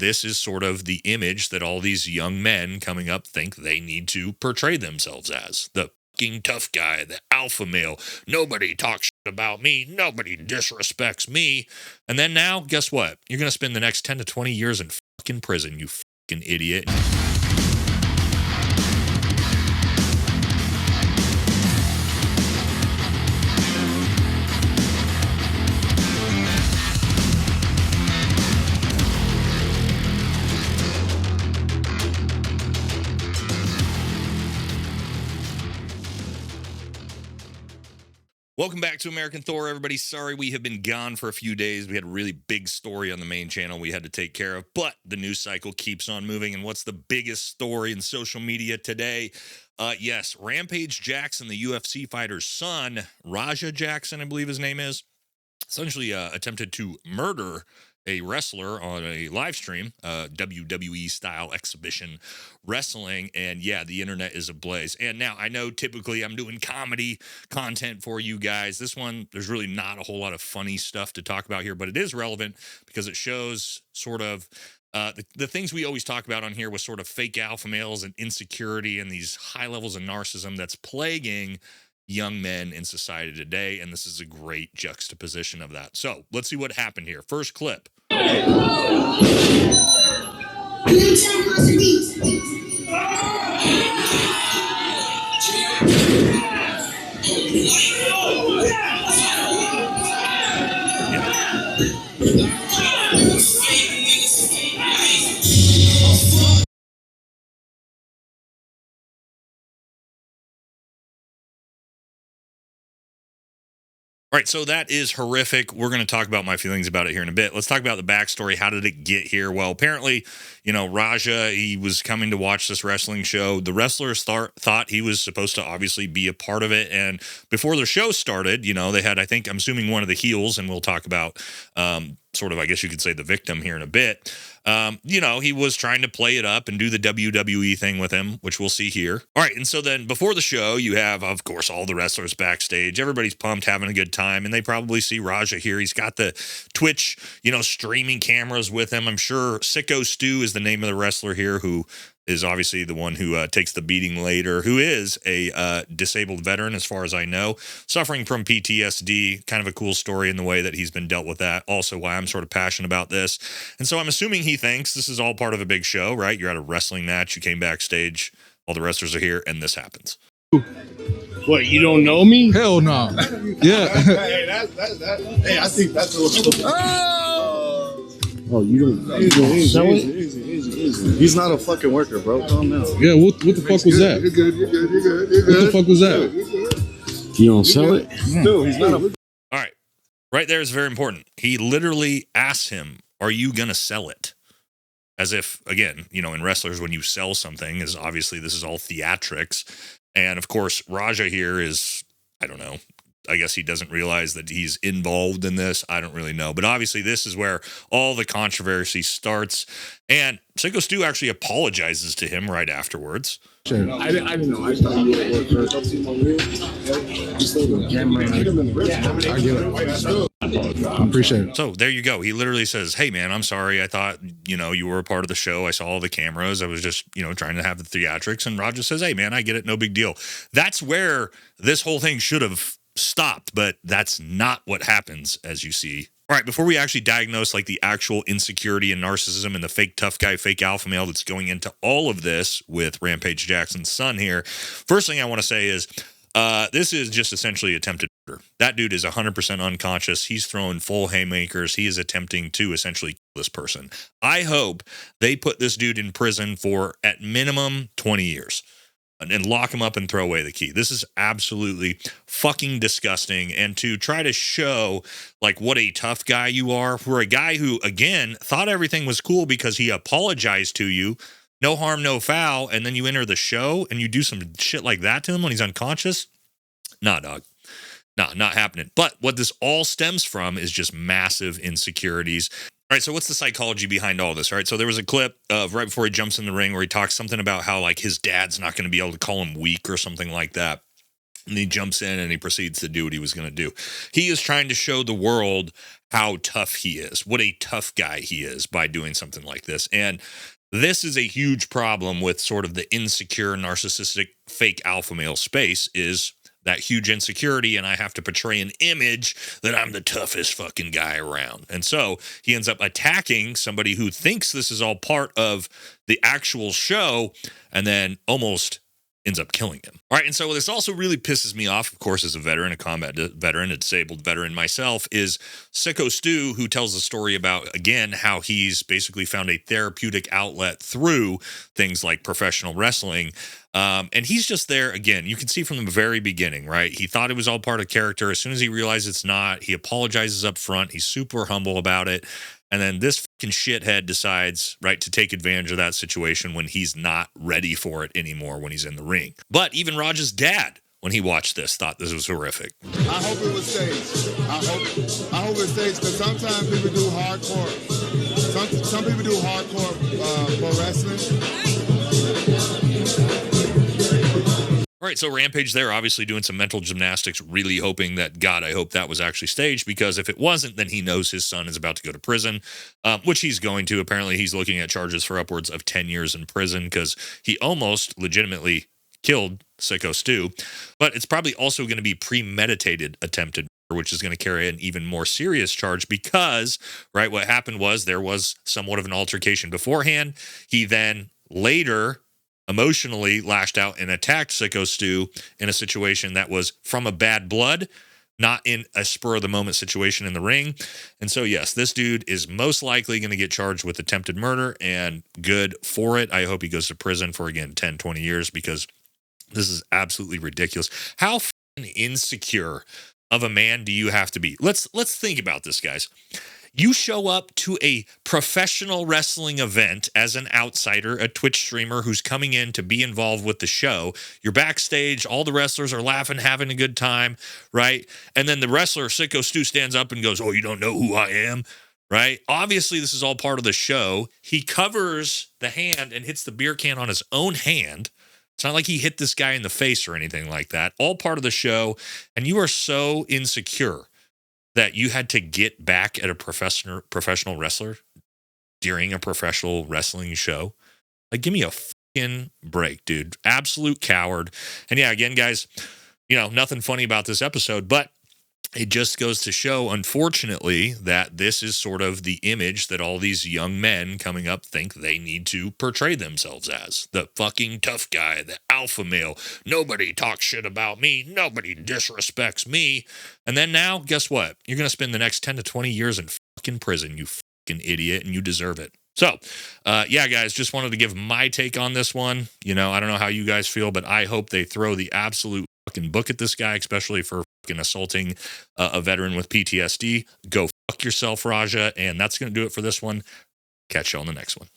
this is sort of the image that all these young men coming up think they need to portray themselves as. The fucking tough guy, the alpha male. Nobody talks shit about me. Nobody disrespects me. And then now, guess what? You're going to spend the next 10 to 20 years in fucking prison, you fucking idiot. Welcome back to American Thor, everybody. Sorry we have been gone for a few days. We had a really big story on the main channel we had to take care of, but the news cycle keeps on moving. And what's the biggest story in social media today? Yes, Rampage Jackson, the UFC fighter's son, Raja Jackson, I believe his name is, essentially attempted to murder a wrestler on a live stream, WWE style exhibition wrestling. And yeah, the internet is ablaze. And now I know typically I'm doing comedy content for you guys. This one, there's really not a whole lot of funny stuff to talk about here, but it is relevant because it shows sort of the things we always talk about on here with sort of fake alpha males and insecurity and these high levels of narcissism that's plaguing young men in society today, and this is a great juxtaposition of that. So let's see what happened here. First clip. All right, so that is horrific. We're going to talk about my feelings about it here in a bit. Let's talk about the backstory. How did it get here? Well, apparently, Raja, he was coming to watch this wrestling show. The wrestlers thought he was supposed to obviously be a part of it. And before the show started, they had, I'm assuming one of the heels, and we'll talk about sort of, I guess you could say, the victim here in a bit. He was trying to play it up and do the WWE thing with him, which we'll see here. All right, and so then before the show, you have, of course, all the wrestlers backstage. Everybody's pumped, having a good time, and they probably see Raja here. He's got the Twitch, streaming cameras with him. I'm sure Sicko Stu is the name of the wrestler here, who is obviously the one who takes the beating later, who is a disabled veteran, as far as I know, suffering from PTSD. Kind of a cool story in the way that he's been dealt with that. Also why I'm sort of passionate about this. And so I'm assuming he thinks this is all part of a big show, right? You're at a wrestling match, you came backstage, all the wrestlers are here, and this happens. What, you don't know me? Hell no. Yeah. Hey, I think that's a little... Oh, you don't sell it? Easy. He's not a fucking worker, bro. Calm down. Yeah, what the fuck was that? You're good. What the fuck was that? You don't sell it? No, he's not a... All right. Right there is very important. He literally asks him, are you going to sell it? As if, again, in wrestlers, when you sell something, is obviously this is all theatrics. And of course, Raja here is, I don't know, I guess he doesn't realize that he's involved in this. I don't really know. But obviously, this is where all the controversy starts. And Sicko Stu actually apologizes to him right afterwards. Sure. I didn't know. I thought you were I get it. I appreciate it. So there you go. He literally says, hey, man, I'm sorry. I thought, you were a part of the show. I saw all the cameras. I was just, trying to have the theatrics. And Roger says, hey, man, I get it. No big deal. That's where this whole thing should have stopped, but that's not what happens, as you see. All right, before we actually diagnose the actual insecurity and narcissism and the fake tough guy, fake alpha male that's going into all of this with Rampage Jackson's son here, first thing I want to say is this is just essentially attempted murder. That dude is 100% unconscious. He's throwing full haymakers. He is attempting to essentially kill this person. I hope they put this dude in prison for at minimum 20 years. And lock him up and throw away the key. This is absolutely fucking disgusting. And to try to show what a tough guy you are for a guy who, again, thought everything was cool because he apologized to you, no harm, no foul, and then you enter the show and you do some shit like that to him when he's unconscious. Nah, dog. Nah, not happening. But what this all stems from is just massive insecurities. All right, so what's the psychology behind all this? All right, so there was a clip of right before he jumps in the ring where he talks something about how his dad's not going to be able to call him weak or something like that. And he jumps in and he proceeds to do what he was going to do. He is trying to show the world how tough he is, what a tough guy he is by doing something like this. And this is a huge problem with sort of the insecure, narcissistic, fake alpha male space, is that huge insecurity, and I have to portray an image that I'm the toughest fucking guy around. And so he ends up attacking somebody who thinks this is all part of the actual show, and then almost ends up killing him. All right, and so this also really pisses me off, of course, as a veteran, a combat veteran, a disabled veteran myself, is Sicko Stu, who tells the story about, again, how he's basically found a therapeutic outlet through things like professional wrestling. And he's just there, again, you can see from the very beginning, right? He thought it was all part of character. As soon as he realized it's not, he apologizes up front. He's super humble about it. And then this fucking shithead decides, right, to take advantage of that situation when he's not ready for it anymore when he's in the ring. But even Raj's dad, when he watched this, thought this was horrific. I hope it was staged. I hope it's staged, because sometimes people do hardcore. Some people do hardcore pro wrestling. All right, so Rampage there, obviously doing some mental gymnastics, really hoping that, God, I hope that was actually staged, because if it wasn't, then he knows his son is about to go to prison, which he's going to. Apparently, he's looking at charges for upwards of 10 years in prison, because he almost legitimately killed Sicko Stu. But it's probably also going to be premeditated attempted murder, which is going to carry an even more serious charge, because, right, what happened was there was somewhat of an altercation beforehand. He then later emotionally lashed out and attacked Sicko Stu in a situation that was from a bad blood, not in a spur-of-the-moment situation in the ring. And so, yes, this dude is most likely going to get charged with attempted murder, and good for it. I hope he goes to prison for, again, 10, 20 years, because this is absolutely ridiculous. How fucking insecure of a man do you have to be? Let's think about this, guys. You show up to a professional wrestling event as an outsider, a Twitch streamer who's coming in to be involved with the show. You're backstage. All the wrestlers are laughing, having a good time, right? And then the wrestler, Sicko Stu, stands up and goes, "Oh, you don't know who I am?" Right? Obviously, this is all part of the show. He covers the hand and hits the beer can on his own hand. It's not like he hit this guy in the face or anything like that. All part of the show. And you are so insecure that you had to get back at a professional wrestler during a professional wrestling show. Like, give me a fucking break, dude. Absolute coward. And yeah, again, guys, nothing funny about this episode, but it just goes to show, unfortunately, that this is sort of the image that all these young men coming up think they need to portray themselves as. The fucking tough guy, the alpha male. Nobody talks shit about me. Nobody disrespects me. And then now, guess what? You're going to spend the next 10 to 20 years in fucking prison, you fucking idiot, and you deserve it. So, yeah, guys, just wanted to give my take on this one. I don't know how you guys feel, but I hope they throw the absolute fucking book at this guy, especially for fucking assaulting a veteran with PTSD. Go fuck yourself, Raja. And that's going to do it for this one. Catch you on the next one.